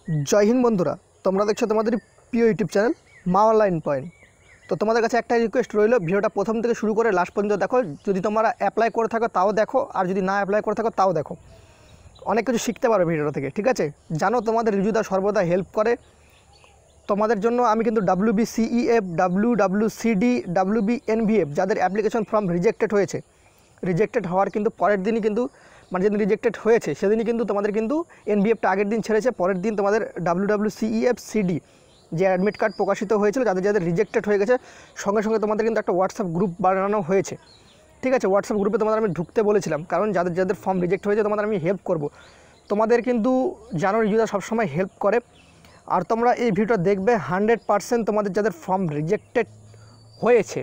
जय हिंद बंधुरा তোমরা দেখছো তোমাদের প্রিয় ইউটিউব চ্যানেল মা অনলাইন পয়েন্ট। তো তোমাদের কাছে একটা রিকোয়েস্ট রইল, ভিডিওটা প্রথম থেকে শুরু করে লাস্ট পর্যন্ত দেখো। যদি তোমরা অ্যাপ্লাই করে থাকো তাও দেখো, আর যদি না অ্যাপ্লাই করে থাকো তাও দেখো। অনেক কিছু শিখতে পারো ভিডিওটা থেকে, ঠিক আছে? জানো তোমাদের রিজুদা সর্বদা হেল্প করে তোমাদের জন্য। আমি কিন্তু WBCEF, WWCD, WBNVF যাদের অ্যাপ্লিকেশন ফর্ম রিজেক্টেড হয়েছে, রিজেক্টেড হওয়ার কিন্তু পরের দিনই কিন্তু মানে যেদিন রিজেক্টেড হয়েছে সেদিনই কিন্তু তোমাদের কিন্তু NVFটা আগের দিন ছেড়েছে, পরের দিন তোমাদের WWCEF CD যে অ্যাডমিট কার্ড প্রকাশিত হয়েছিল যাদের যাদের রিজেক্টেড হয়ে গেছে, সঙ্গে সঙ্গে তোমাদের কিন্তু একটা হোয়াটসঅ্যাপ গ্রুপ বানানো হয়েছে, ঠিক আছে? হোয়াটসঅ্যাপ গ্রুপে তোমাদের আমি ঢুকতে বলেছিলাম, কারণ যাদের যাদের ফর্ম রিজেক্ট হয়েছে তোমাদের আমি হেল্প করব। তোমাদের কিন্তু জানো রিজুদা সবসময় হেল্প করে। আর তোমরা এই ভিডিওটা দেখবে 100% তোমাদের যাদের ফর্ম রিজেক্টেড হয়েছে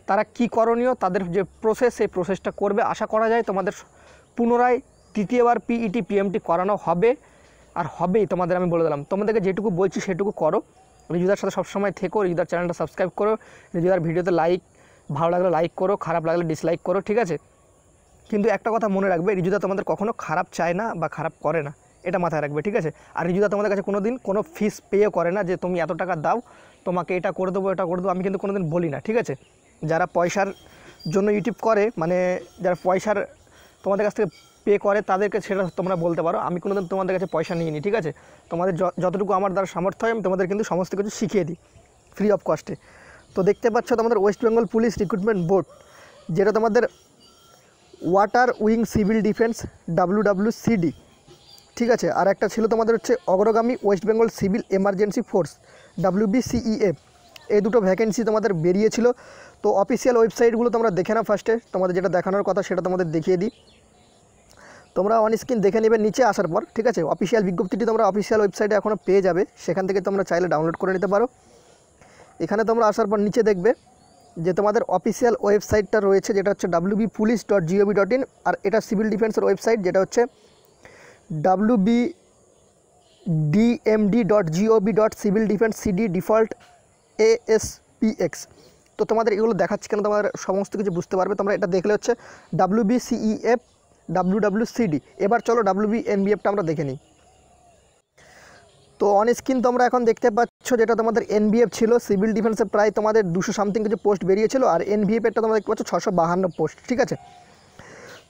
তারা কি করণীয়, তাদের যে প্রসেস সেই প্রসেসটা করবে। আশা করা যায় তোমাদের পুনরায় দ্বিতীয়বার PET PMT করানো হবে, আর হবেই। তোমাদের আমি বলে দিলাম, তোমাদেরকে যেটুকু বলছি সেটুকু করো। রিজুদার সাথে সবসময় থেকো, রিজুদার চ্যানেলটা সাবস্ক্রাইব করো, রিজুদার ভিডিওতে লাইক, ভালো লাগলে লাইক করো, খারাপ লাগলে ডিসলাইক করো, ঠিক আছে? কিন্তু একটা কথা মনে রাখবে, রিজুদা তোমাদের কখনো খারাপ চায় না বা খারাপ করে না, এটা মাথায় রাখবে, ঠিক আছে? আর রিজুদা তোমাদের কাছে কোনো দিন কোনো ফিস পেও করে না যে তুমি এত টাকা দাও তোমাকে এটা করে দেবো এটা করে দেবো, আমি কিন্তু কোনো দিন বলি না, ঠিক আছে? যারা পয়সার জন্য ইউটিউব করে, মানে যারা পয়সার তোমাদের কাছ থেকে পে করে তাদেরকে সেটা তোমরা বলতে পারো। আমি কোনো দিন তোমাদের কাছে পয়সা নিয়ে নিই, ঠিক আছে? তোমাদের যতটুকু আমার দ্বারা সামর্থ্য হয় আমি তোমাদের কিন্তু সমস্ত কিছু শিখিয়ে দিই ফ্রি অফ কস্টে। তো দেখতে পাচ্ছ তোমাদের West Bengal police recruitment board, যেটা তোমাদের water wing civil defence WWCD, ঠিক আছে? আর একটা ছিল তোমাদের হচ্ছে অগ্রগামী West Bengal civil emergency force WBCEF। এই দুটো ভ্যাকেন্সি তোমাদের বেরিয়েছিল। তো অফিসিয়াল ওয়েবসাইটগুলো তোমরা দেখে নাও ফার্স্টে, তোমাদের যেটা দেখানোর কথা সেটা তোমাদের দেখিয়ে দিই। তোমরা অন স্ক্রিন দেখে নেবে নিচে আসার পর, ঠিক আছে? অফিসিয়াল বিজ্ঞপ্তিটি তোমরা অফিসিয়াল ওয়েবসাইটে এখনও পেয়ে যাবে, সেখান থেকে তোমরা চাইলে ডাউনলোড করে নিতে পারো। এখানে তোমরা আসার পর নিচে দেখবে যে তোমাদের অফিসিয়াল ওয়েবসাইটটা রয়েছে, যেটা হচ্ছে wbpolice.gov.in, আর এটা সিভিল ডিফেন্সের ওয়েবসাইট যেটা হচ্ছে wbdmd.gov.civilDefense.cd default ASPX। তো তোমাদের এগুলো দেখাচ্ছি কেন, তোমাদের সমস্ত কিছু বুঝতে পারবে। তোমরা এটা দেখলে হচ্ছে WBCEF, WWCD। এবার চলো WBNVFটা আমরা দেখে নিই। তো অন স্ক্রিন তোমরা এখন দেখতে পাচ্ছ যেটা তোমাদের NVF ছিল সিভিল ডিফেন্সে, প্রায় তোমাদের 200 সামথিং কিছু পোস্ট বেরিয়েছিল, আর NVFটা তোমরা দেখতে পাচ্ছ 652 পোস্ট, ঠিক আছে?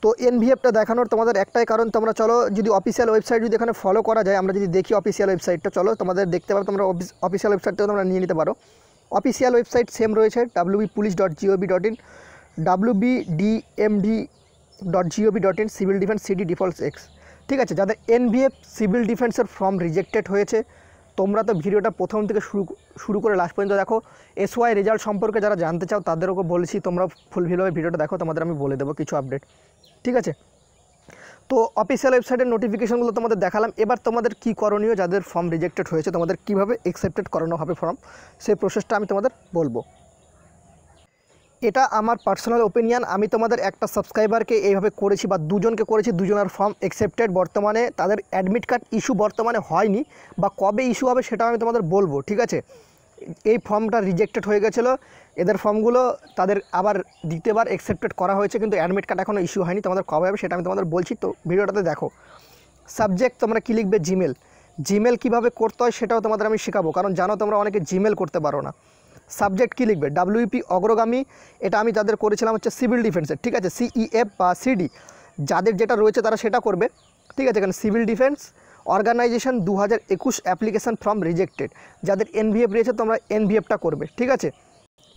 তো NVFটা দেখানোর তোমাদের একটাই কারণ, তোমরা চলো যদি অফিসিয়াল ওয়েবসাইট যদি এখানে ফলো করা যায়, আমরা যদি দেখি অফিসিয়াল ওয়েবসাইটটা, চলো তোমাদের দেখতে পাবো, তোমরা অফিসিয়াল ওয়েবসাইটটা তোমরা নিয়ে নিতে পারো। অফিসিয়াল ওয়েবসাইট সেম রয়েছে wbpolice.gov.in, wbdmd.gov.in civil defence CD defaults X, ঠিক আছে? যাদের NVF সিভিল ডিফেন্সের ফর্ম রিজেক্টেড হয়েছে, তোমরা তো ভিডিওটা প্রথম থেকে শুরু করে লাস্ট পর্যন্ত দেখো। SY রেজাল্ট সম্পর্কে যারা জানতে চাও তাদেরও বলেছি তোমরা ফুলফিলভাবে ভিডিওটা দেখো, তোমাদের আমি বলে দেবো কিছু আপডেট, ঠিক আছে? তো অফিসিয়াল ওয়েবসাইটের নোটিফিকেশনগুলো তোমাদের দেখালাম। এবার তোমাদের কি করণীয়, যাদের ফর্ম রিজেক্টেড হয়েছে তোমাদের কিভাবে অ্যাকসেপ্টেড করানো হবে ফর্ম, সেই প্রসেসটা আমি তোমাদের বলবো। এটা আমার পার্সোনাল ওপিনিয়ন। আমি তোমাদের একটা সাবস্ক্রাইবারকে এইভাবে করেছি বা দুজনকে করেছি, দুজনের ফর্ম অ্যাকসেপ্টেড। বর্তমানে তাদের অ্যাডমিট কার্ড ইস্যু বর্তমানে হয়নি, বা কবে ইস্যু হবে সেটা আমি তোমাদের বলবো, ঠিক আছে? এই ফর্মটা রিজেক্টেড হয়ে গেছিলো, এদের ফর্মগুলো তাদের আবার দ্বিতীয়বার অ্যাকসেপ্টেড করা হয়েছে, কিন্তু অ্যাডমিট কার্ড এখনও ইস্যু হয়নি। তোমাদের কবে হবে সেটা আমি তোমাদের বলছি, তো ভিডিওটাতে দেখো। সাবজেক্ট তোমরা কী লিখবে, জিমেল কীভাবে করতে হয় সেটাও তোমাদের আমি শেখাবো, কারণ জানো তোমরা অনেকে জিমেল করতে পারো না। সাবজেক্ট কী লিখবে, WP অগ্রগামী, এটা আমি তাদের করেছিলাম হচ্ছে সিভিল ডিফেন্সের, ঠিক আছে? CEF বা CD যাদের যেটা রয়েছে তারা সেটা করবে, ঠিক আছে? এখানে civil defence organisation 2021 application form rejected, যাদের NVF রয়েছে তোমরা NVFটা করবে, ঠিক আছে?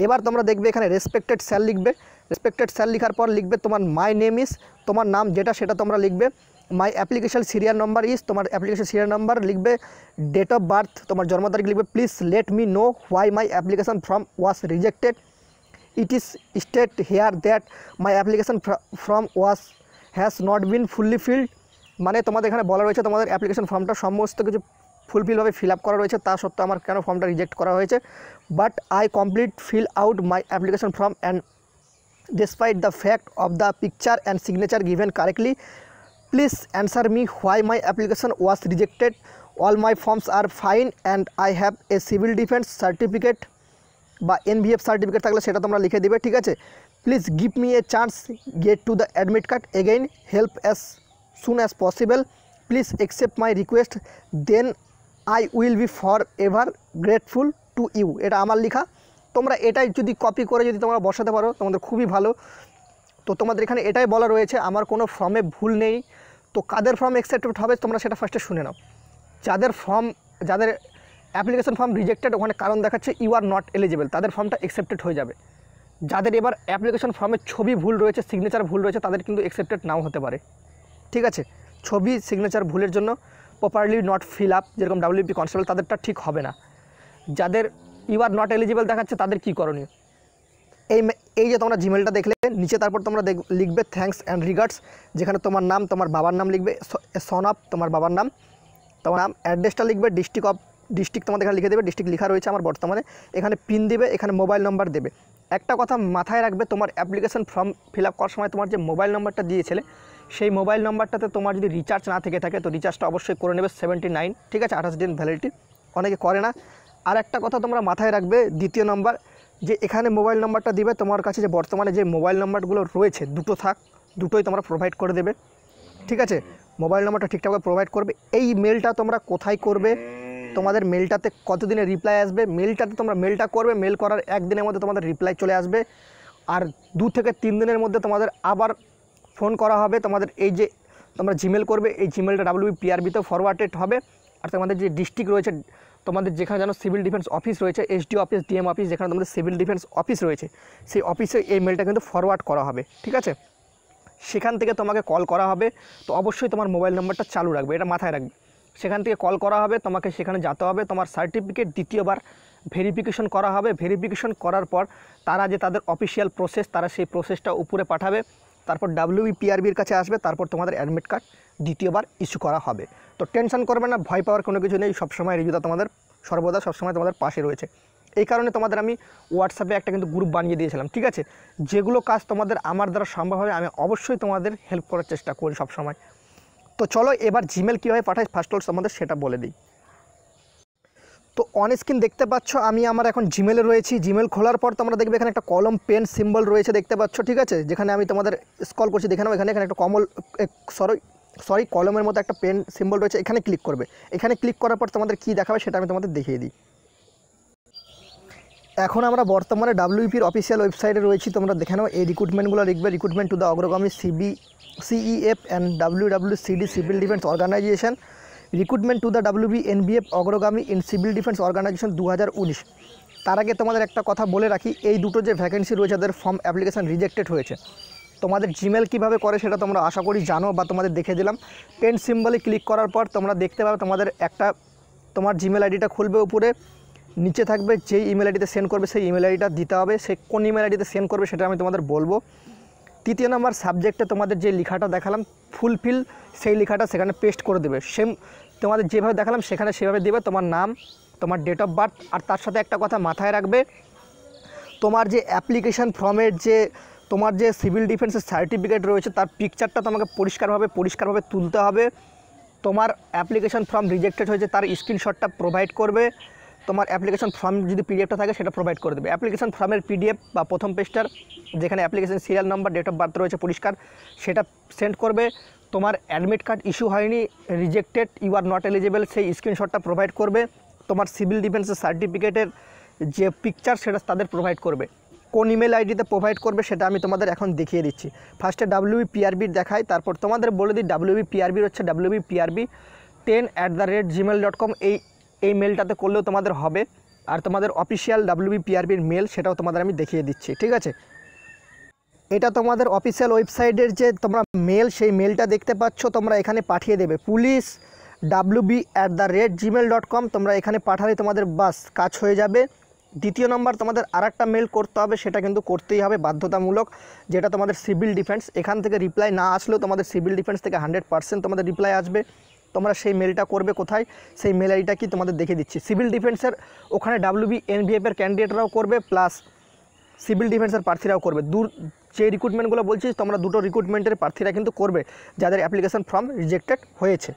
এবার তোমরা দেখবে এখানে রেসপেক্টেড স্যার লিখবে। রেসপেক্টেড স্যার লেখার পর লিখবে তোমার মাই নেম ইজ, তোমার নাম যেটা সেটা তোমরা লিখবে। My application serial number is, তোমার অ্যাপ্লিকেশন সিরিয়াল নাম্বার লিখবে। ডেট অফ বার্থ, তোমার জন্ম তারিখ লিখবে। Please let me know why my application form was rejected. It is state here that my application form has not been fully filled, মানে তোমাদের এখানে বলা রয়েছে তোমাদের অ্যাপ্লিকেশন ফর্মটা সমস্ত কিছু ফুলফিলভাবে ফিল আপ করা রয়েছে, তা সত্ত্বেও আমার কেন ফর্মটা রিজেক্ট করা হয়েছে। But I complete fill out my application form and despite the fact of the picture and signature given correctly, please answer me why my application was rejected. All my forms are fine and I have a civil defense certificate বা NVF certificate থাকলে সেটা তোমরা লিখে দিবে, ঠিক আছে? Please give me a chance get to the admit card again, help as soon as possible, please accept my request, then I will be forever grateful to you, এটা আমার লেখা। তোমরা এটাই যদি কপি করে যদি তোমরা বসাতে পারো তোমাদের খুবই ভালো। তো তোমাদের এখানে এটাই বলা রয়েছে, আমার কোনো ফর্মে ভুল নেই। তো কাদের ফর্ম অ্যাকসেপ্টেড হবে তোমরা সেটা ফার্স্টে শুনে নাও। যাদের অ্যাপ্লিকেশন ফর্ম রিজেক্টেড ওখানে কারণ দেখাচ্ছে ইউ আর নট এলিজিবল, তাদের ফর্মটা অ্যাকসেপ্টেড হয়ে যাবে। যাদের এবার অ্যাপ্লিকেশন ফর্মের ছবি ভুল রয়েছে, সিগনেচার ভুল রয়েছে, তাদের কিন্তু অ্যাকসেপ্টেড নাও হতে পারে। ঠিক আছে, ছবি সিগনেচার ভুলের জন্য প্রপারলি নট ফিল আপ, যেরকম WP কনস্টেবল, তাদেরটা ঠিক হবে না। যাদের ইউ আর নট এলিজিবল দেখাচ্ছে তাদের কী করণীয়, এই যে তোমরা জিমেলটা দেখলে নিচে, তারপর তোমরা লিখবে থ্যাঙ্কস অ্যান্ড রিগার্ডস, যেখানে তোমার নাম, তোমার বাবার নাম লিখবে, সন অফ তোমার বাবার নাম, তোমার নাম, অ্যাড্রেসটা লিখবে, ডিস্ট্রিক্ট তোমাদের এখানে লিখে দেবে, ডিস্ট্রিক্ট লেখা রয়েছে আমার বর্তমানে, এখানে পিন দিবে, এখানে মোবাইল নাম্বার দেবে। একটা কথা মাথায় রাখবে, তোমার অ্যাপ্লিকেশন ফর্ম ফিল আপ করার সময় তোমার যে মোবাইল নাম্বারটা দিয়েছিলে সেই মোবাইল নাম্বারটাতে তোমার যদি রিচার্জ না থেকে থাকে তো রিচার্জটা অবশ্যই করে নেবে 79, ঠিক আছে, 28 দিন ভ্যালিডিটি, অনেকে করে না। আর একটা কথা তোমরা মাথায় রাখবে, দ্বিতীয় নম্বর, যে এখানে মোবাইল নাম্বারটা দিবে, তোমার কাছে যে বর্তমানে যে মোবাইল নাম্বারগুলো রয়েছে দুটোই তোমরা প্রোভাইড করে দেবে। ঠিক আছে, মোবাইল নাম্বারটা ঠিকঠাকভাবে প্রোভাইড করবে। এই মেলটা তোমরা কোথায় করবে, তোমাদের মেলটাতে কতদিনে রিপ্লাই আসবে, মেলটাতে তোমরা মেলটা করবে, মেল করার একদিনের মধ্যে তোমাদের রিপ্লাই চলে আসবে। আর 2 থেকে 3 দিনের মধ্যে তোমাদের আবার ফোন করা হবে। তোমাদের এই যে তোমরা জিমেল করবে, এই জিমেলটা WPRB-তে ফরওয়ার্ডেড হবে। আর তোমাদের যে ডিস্ট্রিক্ট রয়েছে, তোমাদের যেখানে যেন সিভিল ডিফেন্স অফিস রয়েছে, SDO অফিস, DM অফিস, যেখানে তোমাদের সিভিল ডিফেন্স অফিস রয়েছে, সেই অফিসে এই মেলটা কিন্তু ফরওয়ার্ড করা হবে। ঠিক আছে, সেখান থেকে তোমাকে কল করা হবে। তো অবশ্যই তোমার মোবাইল নাম্বারটা চালু রাখবে, এটা মাথায় রাখবে। সেখান থেকে কল করা হবে, তোমাকে সেখানে যেতে হবে, তোমার সার্টিফিকেট দ্বিতীয়বার ভেরিফিকেশন করা হবে। ভেরিফিকেশন করার পর তারা যে তাদের অফিসিয়াল প্রসেস, তারা সেই প্রসেসটা উপরে পাঠাবে, তারপর WPRB-র কাছে আসবে, তারপর তোমাদের অ্যাডমিট কার্ড দ্বিতীয়বার ইস্যু করা হবে। তো টেনশন করবে না, ভয় পাওয়ার কোনো কিছু নেই, সবসময় রিজুদা তোমাদের সর্বদা সবসময় তোমাদের পাশে রয়েছে। এই কারণে তোমাদের আমি হোয়াটসঅ্যাপে একটা কিন্তু গ্রুপ বানিয়ে দিয়েছিলাম। ঠিক আছে, যেগুলো কাজ তোমাদের আমার দ্বারা সম্ভব হবে আমি অবশ্যই তোমাদের হেল্প করার চেষ্টা করি সবসময়। তো চলো এবার জিমেল কীভাবে পাঠাই ফার্স্ট অল তোমাদের সেটা বলে দিই। তো অন স্ক্রিন দেখতে পাচ্ছ আমি আমার এখন জিমেলে রয়েছি। জিমেল খোলার পর তোমরা দেখবে এখানে একটা কলম পেন সিম্বল রয়েছে, দেখতে পাচ্ছ। ঠিক আছে, যেখানে আমি তোমাদের স্ক্রল করছি দেখে নাও, এখানে একটা কলমের মতো একটা পেন সিম্বল রয়েছে, এখানে ক্লিক করবে। এখানে ক্লিক করার পর তোমাদের কী দেখাবে সেটা আমি তোমাদের দেখিয়ে দিই। এখন আমরা বর্তমানে WP-র অফিসিয়াল ওয়েবসাইটে রয়েছি, তোমরা দেখে নাও। এই রিক্রুটমেন্টগুলো লিখবে, recruitment to the Agragami CEF and WWCD civil defence organisation, recruitment to the WBNBF Agragami in civil defence organisation 2019। তার আগে তোমাদের একটা কথা বলে রাখি, এই দুটো যে ভ্যাকেন্সি রয়েছে তাদের ফর্ম অ্যাপ্লিকেশান রিজেক্টেড হয়েছে। তোমাদের জিমেল কীভাবে করে সেটা তোমরা আশা করি জানো বা তোমাদের দেখে দিলাম। পেন সিম্বলে ক্লিক করার পর তোমরা দেখতে পাবে তোমাদের তোমার জিমেল আইডিটা খুলবে, উপরে নিচে থাকবে যেই ইমেল আইডিতে সেন্ড করবে সেই ইমেল আইডিটা দিতে হবে। সে কোন ইমেল আইডিতে সেন্ড করবে সেটা আমি তোমাদের বলবো। তৃতীয় নম্বর সাবজেক্টে তোমাদের যে লেখাটা দেখালাম ফুলফিল, সেই লেখাটা সেখানে পেস্ট করে দেবে। সেম তোমাদের যেভাবে দেখালাম সেখানে সেভাবে দেবে, তোমার নাম, তোমার ডেট অফ বার্থ। আর তার সাথে একটা কথা মাথায় রাখবে, তোমার যে অ্যাপ্লিকেশান ফর্মের যে তোমার যে সিভিল ডিফেন্সের সার্টিফিকেট রয়েছে তার পিকচারটা তোমাকে পরিষ্কারভাবে তুলতে হবে। তোমার অ্যাপ্লিকেশান ফর্ম রিজেক্টেড হয়েছে তার স্ক্রিনশটটা প্রোভাইড করবে। তোমার অ্যাপ্লিকেশন ফর্ম যদি পিডিএফটা থাকে সেটা প্রোভাইড করে দেবে। অ্যাপ্লিকেশন ফর্মের পিডিএফ বা প্রথম পেজটার যেখানে application serial number, date of birth রয়েছে পরিষ্কার, সেটা সেন্ড করবে। তোমার অ্যাডমিট কার্ড ইস্যু হয়নি, rejected, you are not eligible, সেই স্ক্রিনশটটা প্রোভাইড করবে। তোমার সিভিল ডিফেন্সের সার্টিফিকেটের যে পিকচার সেটা তাদের প্রোভাইড করবে। কোন ইমেল আইডিতে প্রোভাইড করবে সেটা আমি তোমাদের এখন দেখিয়ে দিচ্ছি। ফার্স্টে WPRB দেখাই, তারপর তোমাদের বলে দিই WPRB হচ্ছে WPRB10@gmail.com। এই মেলটাতে করলেও তোমাদের হবে। আর তোমাদের অফিসিয়াল WPRB-র মেল সেটাও তোমাদের আমি দেখিয়ে দিচ্ছি। ঠিক আছে, এটা তোমাদের অফিসিয়াল ওয়েবসাইটের যে তোমরা মেল, সেই মেলটা দেখতে পাচ্ছ, তোমরা এখানে পাঠিয়ে দেবে police.wb@gmail.com। তোমরা এখানে পাঠালে তোমাদের বাস কাজ হয়ে যাবে। দ্বিতীয় নম্বর তোমাদের আরেকটা মেল করতে হবে, সেটা কিন্তু করতেই হবে বাধ্যতামূলক, যেটা তোমাদের সিভিল ডিফেন্স। এখান থেকে রিপ্লাই না আসলেও তোমাদের সিভিল ডিফেন্স থেকে 100% তোমাদের রিপ্লাই আসবে। তোমরা সেই মেলটা করবে কোথায়, সেই মেল আইডিটা কি তোমাদের দেখে দিচ্ছি। সিভিল ডিফেন্সের ওখানে WBNBF-এর ক্যান্ডিডেটরাও করবে, প্লাস সিভিল ডিফেন্সের প্রার্থীরাও করবে। যে রিক্রুটমেন্টগুলো বলছি তোমরা দুটো রিক্রুটমেন্টের প্রার্থীরা কিন্তু করবে যাদের অ্যাপ্লিকেশন ফর্ম রিজেক্টেড হয়েছে।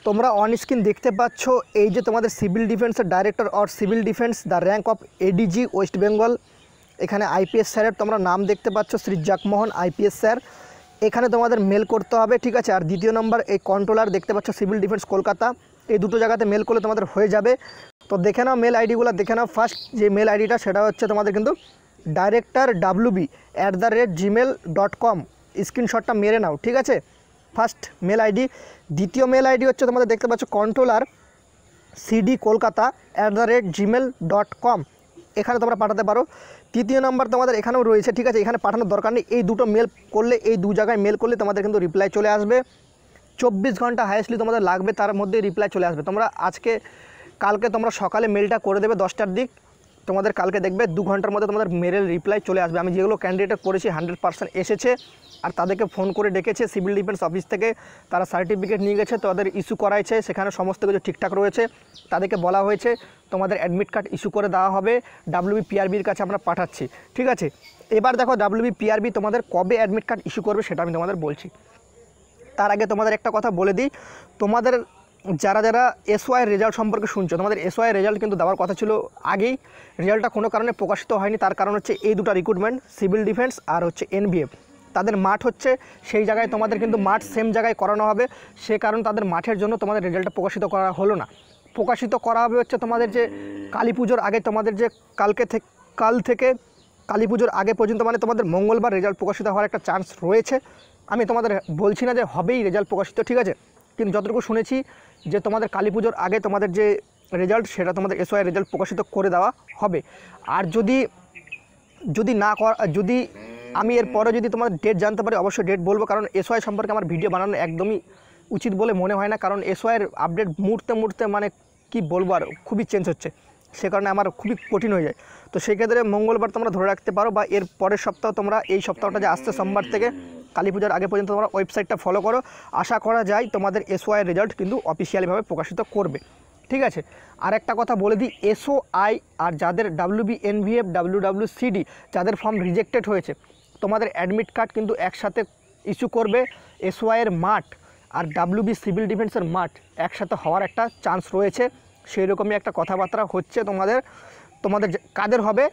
তোমরা অন স্ক্রিন দেখতে পাচ্ছ এই যে তোমাদের সিভিল ডিফেন্সের director or civil defence the rank of ADG West Bengal. এখানে IPS স্যারের তোমরা নাম দেখতে পাচ্ছ, শ্রী জাকমোহন IPS স্যার। এখানে তোমাদের মেল করতে হবে, ঠিক আছে। আর দ্বিতীয় নম্বর এই কন্ট্রোলার দেখতে পাচ্ছ সিভিল ডিফেন্স কলকাতা, এই দুটো জায়গাতে মেল করলে তোমাদের হয়ে যাবে। তো দেখে নাও মেল আইডিগুলো, দেখে নাও। ফার্স্ট যে মেল আইডিটা সেটা হচ্ছে তোমাদের কিন্তু directorwb@gmail.com, স্ক্রিনশটটা মেরে নাও, ঠিক আছে। First mail ID. দ্বিতীয় মেল আইডি হচ্ছে তোমাদের দেখতে পাচ্ছ কন্ট্রোলার cdkolkata@gmail.com, এখানে তোমরা পাঠাতে পারো। তৃতীয় নাম্বার তোমাদের এখানেও রয়েছে, ঠিক আছে। এখানে পাঠানোর দরকার নেই, এই দুটো মেল করলে, এই দু জায়গায় মেল করলে তোমাদের কিন্তু রিপ্লাই চলে আসবে। 24 ঘন্টা হাইয়েস্টলি তোমাদের লাগবে, তার মধ্যে রিপ্লাই চলে আসবে। তোমরা কালকে তোমরা সকালে মেলটা করে দেবে 10টার দিক, তোমাদের কালকে দেখবে 2 ঘন্টার মধ্যে তোমাদের মেলের রিপ্লাই চলে আসবে। আমি যেগুলো ক্যান্ডিডেট করেছি 100% এসেছে, আর তাদেরকে ফোন করে ডেকেছে সিভিল ডিফেন্স অফিস থেকে, তারা সার্টিফিকেট নিয়ে গেছে, তাদের ইস্যু করাইছে, সেখানে সমস্ত কিছু ঠিকঠাক রয়েছে। তাদেরকে বলা হয়েছে তোমাদের অ্যাডমিট কার্ড ইস্যু করে দেওয়া হবে, WBPRBর কাছে আমরা পাঠাচ্ছি, ঠিক আছে। এবার দেখো WBPRB তোমাদের কবে অ্যাডমিট কার্ড ইস্যু করবে সেটা আমি তোমাদের বলছি। তার আগে তোমাদের একটা কথা বলে দিই, তোমাদের যারা SY রেজাল্ট সম্পর্কে শুনছো, তোমাদের SY রেজাল্ট কিন্তু দেওয়ার কথা ছিল আগেই, রেজাল্টটা কোনো কারণে প্রকাশিত হয়নি। তার কারণ হচ্ছে এই দুটো রিক্রুটমেন্ট, সিভিল ডিফেন্স আর হচ্ছে NBF, তাদের মাঠ হচ্ছে সেই জায়গায়, তোমাদের কিন্তু মাঠ সেম জায়গায় করানো হবে, সে কারণ তাদের মাঠের জন্য তোমাদের রেজাল্টটা প্রকাশিত করা হলো না। প্রকাশিত করা হবে হচ্ছে তোমাদের যে কালী পুজোর আগে, তোমাদের যে কাল থেকে কালী পুজোর আগে পর্যন্ত, মানে তোমাদের মঙ্গলবার রেজাল্ট প্রকাশিত হওয়ার একটা চান্স রয়েছে। আমি তোমাদের বলছি না যে হবেই রেজাল্ট প্রকাশিত, ঠিক আছে, কিন্তু যতটুকু শুনেছি যে তোমাদের কালী পুজোর আগে তোমাদের যে রেজাল্ট সেটা তোমাদের SY রেজাল্ট প্রকাশিত করে দেওয়া হবে। আর যদি আমি এর পরে যদি তোমাদের ডেট জানতে পারি অবশ্যই ডেট বলবো, কারণ SY সম্পর্কে আমার ভিডিও বানানো একদমই উচিত বলে মনে হয় না, কারণ SYয়ের আপডেট মুহূর্তে মানে কি বলবো আর খুবই চেঞ্জ হচ্ছে, সে কারণে আমার খুবই কঠিন হয়ে যায়। তো সেক্ষেত্রে মঙ্গলবার তোমরা ধরে রাখতে পারো, বা এর পরের সপ্তাহ, তোমরা এই সপ্তাহটা যে আসছে সোমবার থেকে কালী পূজার আগে পর্যন্ত তোমরা ওয়েবসাইটটা ফলো করো। আশা করা যায় তোমাদের SY রেজাল্ট কিন্তু অফিসিয়ালিভাবে প্রকাশিত করবে, ঠিক আছে। আর একটা কথা বলে দিই, SOI আর যাদের WB NVF WWCD যাদের ফর্ম রিজেক্টেড হয়েছে, তোমাদের অ্যাডমিট কার্ড কিন্তু একসাথে ইস্যু করবে। SYয়ের মাঠ আর WB সিভিল ডিফেন্সের মাঠ একসাথে হওয়ার একটা চান্স রয়েছে, সেই রকমই একটা কথাবার্তা হচ্ছে। তোমাদের কাদের হবে,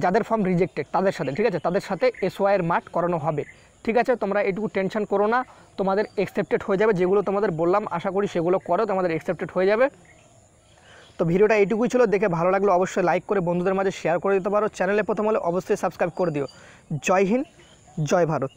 যাদের ফর্ম রিজেক্টেড তাদের সাথে, ঠিক আছে, তাদের সাথে SYয়ের মাঠ করানো হবে, ঠিক আছে। তোমরা এটুকু টেনশন করো না, তোমাদের অ্যাকসেপ্টেড হয়ে যাবে। যেগুলো তোমাদের বললাম আশা করি সেগুলো করো, তোমাদের অ্যাকসেপ্টেড হয়ে যাবে। তো ভিডিওটা এইটুকুই ছিল, দেখে ভালো লাগলো অবশ্যই লাইক করে বন্ধুদের মাঝে শেয়ার করে দিতে পারো। চ্যানেলে প্রথম হলে অবশ্যই সাবস্ক্রাইব করে দিও। জয় হিন্দ, জয় ভারত।